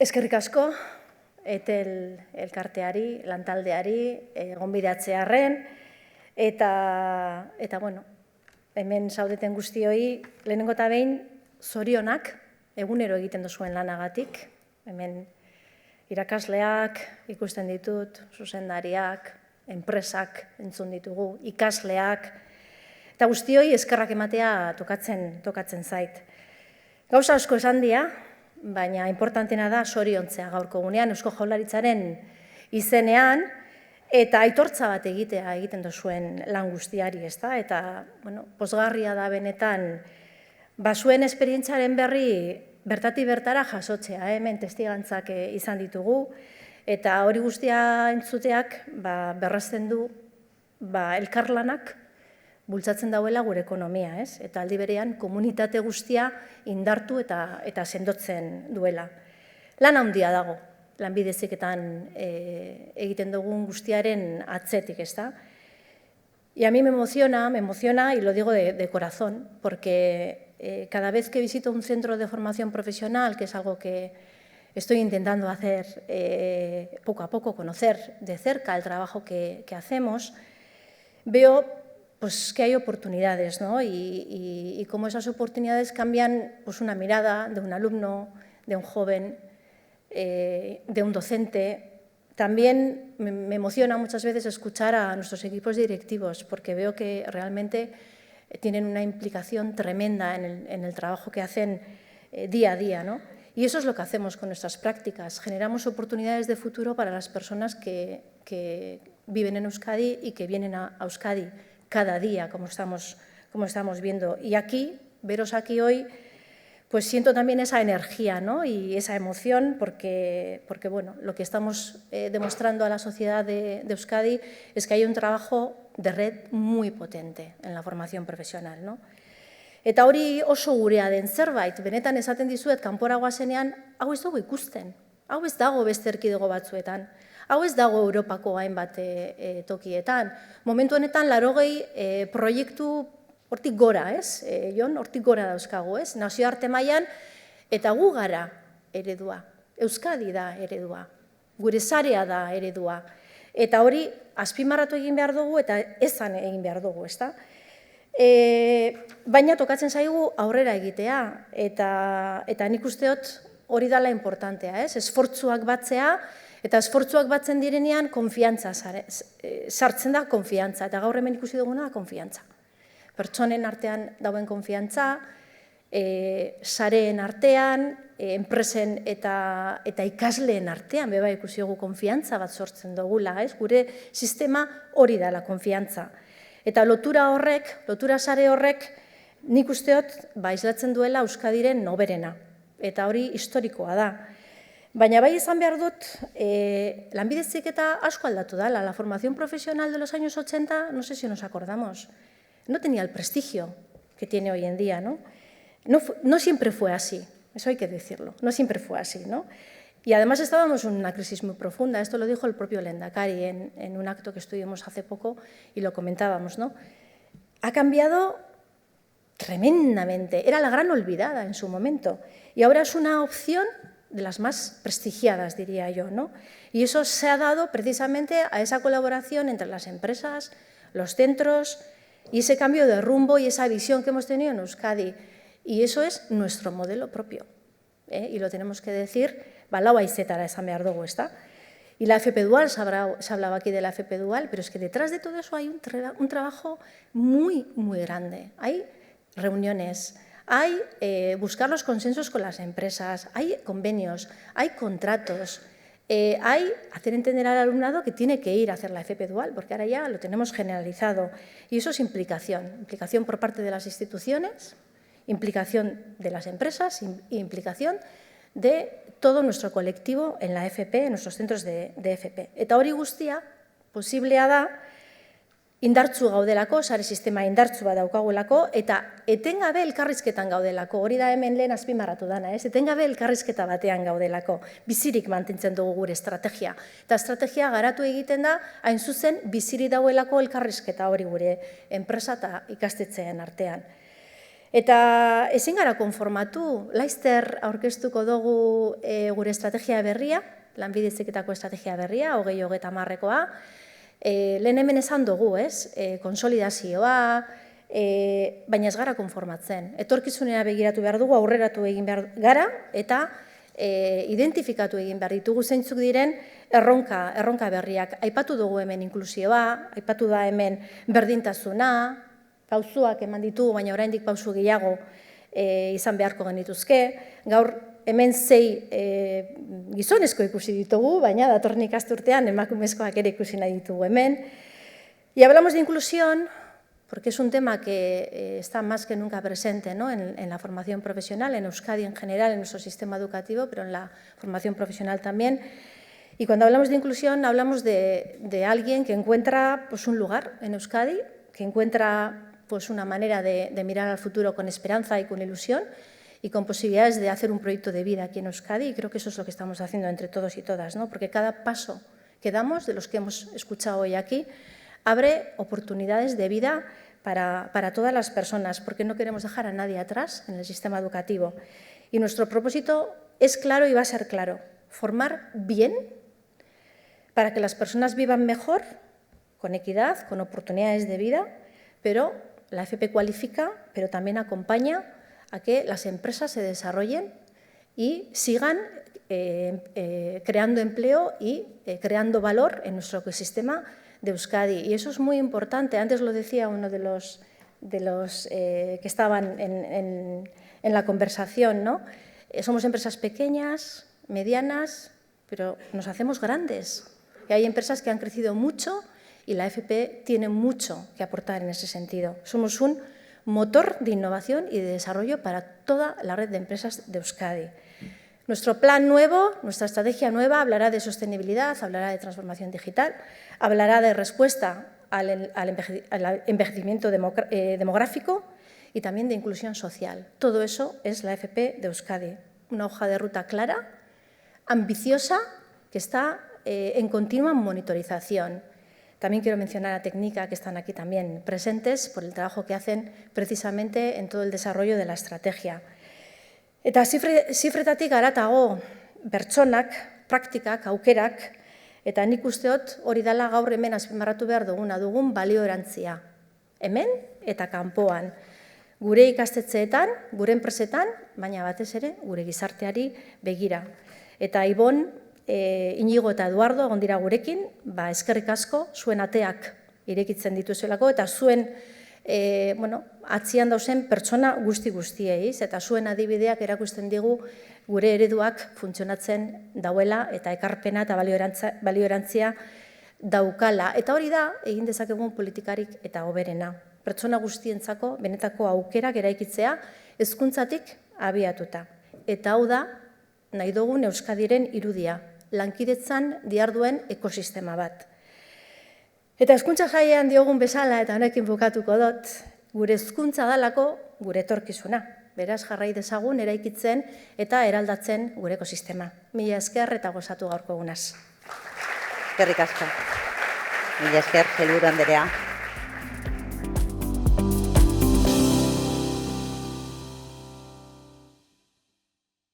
Eskerrik asko, etel elkarteari, lantaldeari, gonbidatzearren, eta bueno, hemen zaudeten guztioi, lehenengo eta behin, zorionak, egunero egiten duzuen lanagatik, hemen irakasleak ikusten ditut, zuzendariak, enpresak entzun ditugu, ikasleak, eta guztioi eskerrak ematea tokatzen zait. Gauza asko esan dira, baina importantena da zoriontzea gaurko gunean, Eusko Jaurlaritzaren izenean, eta aitortza bat egiten duzuen lan guztiari, ezta? Eta, pozgarria da benetan, zuen esperientziaren berri bertatik bertara jasotzea, hemen testigantzak izan ditugu, eta hori guztia entzuteak berresten du elkarlanak bultzatzen dauela gure ekonomia, ez? Eta aldi berean komunitate guztia indartu eta sendotzen duela. Lan handia dago, lanbide heziketan egiten dugun guztiaren atzetik, ezta? Y a mí me emociona, y lo digo de corazón, porque cada vez que visito un centro de formación profesional, que es algo que estoy intentando hacer poco a poco, conocer de cerca el trabajo que hacemos, veo que hay oportunidades, ¿no? Y cómo esas oportunidades cambian una mirada de un alumno, de un joven, de un docente. También me emociona muchas veces escuchar a nuestros equipos directivos, porque veo que realmente tienen una implicación tremenda en el trabajo que hacen día a día, ¿no? Y eso es lo que hacemos con nuestras prácticas. Generamos oportunidades de futuro para las personas que viven en Euskadi y que vienen a Euskadi cada día, como estamos viendo. Y aquí, veros aquí hoy, pues siento también esa energía, ¿no? Y esa emoción, porque bueno, lo que estamos demostrando a la sociedad de Euskadi es que hay un trabajo de red muy potente en la formación profesional, ¿no? Eta hori oso gurea den zerbait, benetan esaten dizuet, kanpora goazenean, hau ez dago ikusten, hau ez dago beste erkidego batzuetan, hau ez dago Europako hainbat tokietan. Momentu honetan, 80 proiektu hortik gora, ez? Jon, hortik gora dauzkagu, ez? Nazioarte mailan, eta gu gara eredua, Euskadi da eredua, gure sarea da eredua. Eta hori, azpimarratu egin behar dugu eta ezan egin behar dugu, ezta? Baina tokatzen zaigu aurrera egitea, eta nik usteot hori dela importantea, ez? Esfortzuak batzea, eta esfortzuak batzen direnean konfiantza sartzen da, konfiantza, eta gaur hemen ikusi duguna konfiantza. Pertsonen artean dauen konfiantza, sareen artean, enpresen eta ikasleen artean, beba ikusi dugu konfiantza bat sortzen dugula, ez? Gure sistema hori dela konfiantza. Eta lotura sare horrek, nik usteot, islatzen duela Euskadiren noberena. Eta hori historikoa da. Baina bai izan behar dut, lanbide heziketa asko aldatu dela. La formación profesional de los años 80, no sé si nos acordamos, no tenía el prestigio que tiene hoy en día, ¿no? No siempre fue así, eso hay que decirlo, no siempre fue así, ¿no? Y además estábamos en una crisis muy profunda, esto lo dijo el propio Lehendakari en un acto que estuvimos hace poco y lo comentábamos, ¿no? Ha cambiado tremendamente, era la gran olvidada en su momento y ahora es una opción de las más prestigiadas, diría yo, ¿no? Y eso se ha dado precisamente a esa colaboración entre las empresas, los centros y ese cambio de rumbo y esa visión que hemos tenido en Euskadi. Y eso es nuestro modelo propio, y lo tenemos que decir. Balau aizetara esan behar dugu, ezta? Y la FP Dual, se hablaba aquí de la FP Dual, pero es que detrás de todo eso hay un trabajo muy, muy grande. Hay reuniones, hay buscar los consensos con las empresas, hay convenios, hay contratos, hay hacer entender al alumnado que tiene que ir a hacer la FP Dual, porque ahora ya lo tenemos generalizado. Y eso es implicación por parte de las instituciones, implicación de las empresas y implicación de todo nuestro colectivo en la FP, en nuestros centros de FP. Eta hori guztia posiblea da indartsu gaudelako, sare sistema indartsua daukagulako, eta etengabe elkarrizketan gaudelako, hori da hemen lehen azpimarratu dana, ez? Etengabe elkarrizketa batean gaudelako, bizirik mantentzen dugu gure estrategia. Eta estrategia garatu egiten da, hain zuzen, biziri dauelako elkarrizketa hori gure enpresa eta ikastetxeen artean. Eta ezin gara konformatu, laizter aurkeztuko dugu gure estrategia berria, lanbide heziketako estrategia berria, 2030-koa. Lehen hemen esan dugu, konsolidazioa, baina ez gara konformatzen. Etorkizunera begiratu behar dugu, aurreratu egin behar gara, eta identifikatu egin behar ditugu zeintzuk diren erronka berriak. Aipatu dugu hemen inklusioa, aipatu da hemen berdintasuna, pausuak eman ditugu, baina oraindik pausu gehiago izan beharko genituzke. Gaur hemen 6 gizonezko ikusi ditugu, baina datorren ikasturtean emakumezkoak ere ikusi nahi ditugu hemen. Y hablamos de inclusión porque es un tema que está más que nunca presente, ¿no? en la formación profesional, en Euskadi en general, en nuestro sistema educativo, pero en la formación profesional también. Y cuando hablamos de inclusión, hablamos de alguien que encuentra pues, un lugar en Euskadi, que encuentra pues, una manera de mirar al futuro con esperanza y con ilusión y con posibilidades de hacer un proyecto de vida aquí en Euskadi. Y creo que eso es lo que estamos haciendo entre todos y todas, ¿no? Porque cada paso que damos, de los que hemos escuchado hoy aquí, abre oportunidades de vida para todas las personas, porque no queremos dejar a nadie atrás en el sistema educativo. Y nuestro propósito es claro y va a ser claro: formar bien para que las personas vivan mejor, con equidad, con oportunidades de vida, pero la FP cualifica, pero también acompaña a que las empresas se desarrollen y sigan creando empleo y creando valor en nuestro ecosistema de Euskadi. Y eso es muy importante. Antes lo decía uno de los que estaban en la conversación, ¿no? Somos empresas pequeñas, medianas, pero nos hacemos grandes. Y hay empresas que han crecido mucho y la FP tiene mucho que aportar en ese sentido. Somos un motor de innovación y de desarrollo para toda la red de empresas de Euskadi. Nuestro plan nuevo, nuestra estrategia nueva, hablará de sostenibilidad, hablará de transformación digital, hablará de respuesta al envejecimiento demográfico y también de inclusión social. Todo eso es la FP de Euskadi. Una hoja de ruta clara, ambiciosa, que está en continua monitorización. También quiero mencionar a Técnica, que están aquí también presentes, por el trabajo que hacen precisamente en todo el desarrollo de la estrategia. Eta zifretatik haratago pertsonak, praktikak, aukerak, eta nik usteot hori dela gaur hemen azpimarratu behar dugun balio erantzia. Hemen eta kanpoan. Gure ikastetxeetan, gure enpresetan, baina batez ere gure gizarteari begira. Eta Ibon, Inigo eta Eduardo egon dira gurekin, eskerrik asko, zuen ateak irekitzen dituzuelako, eta zuen atzian dauzen pertsona guztiei, eta zuen adibideak erakusten digu gure ereduak funtzionatzen dauela eta ekarpena eta balioerantzia daukala. Eta hori da, egin dezakegun politikarik eta hoberena. Pertsona guztientzako benetako aukerak eraikitzea hezkuntzatik abiatuta. Eta hau da, nahi dugun Euskadiren irudia, lankidetzan diharduen ekosistema bat. Eta hezkuntza sailean diogun bezala, eta honekin bukatuko dut, gure hezkuntza dalako gure etorkizuna. Beraz, jarrai dezagun eraikitzen eta eraldatzen gure ekosistema. Mila esker eta gozatu gaurko egunaz. Eskerrik asko. Mila esker, sailburu andrea.